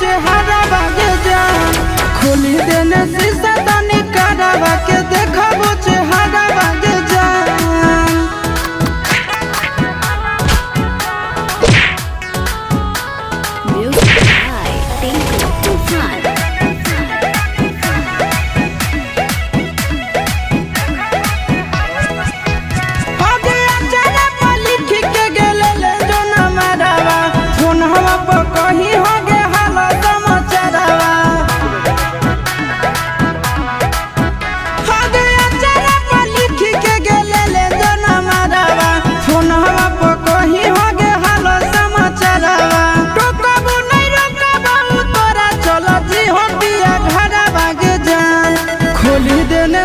चेहरा बागे जान खोली देने शीशा तनी करावा के देखबो चेहरा बागे जान।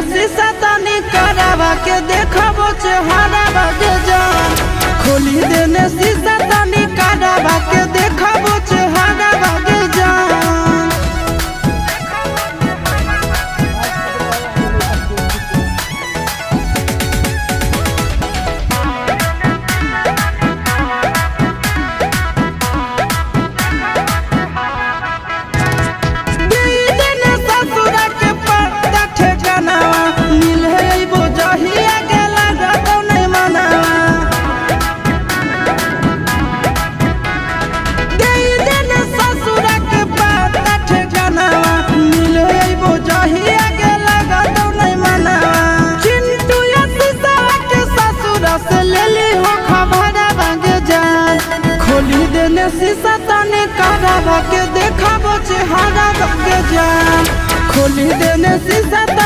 शीशा तनी करावा के देखबो चेहरा बागे जान खोली देने शीशा तनी करावा के देखबो चेहरा बागे जान। खोली देने शीशा तनी करावा के देखबो चेहरा बागे जान खोली देने शीशा।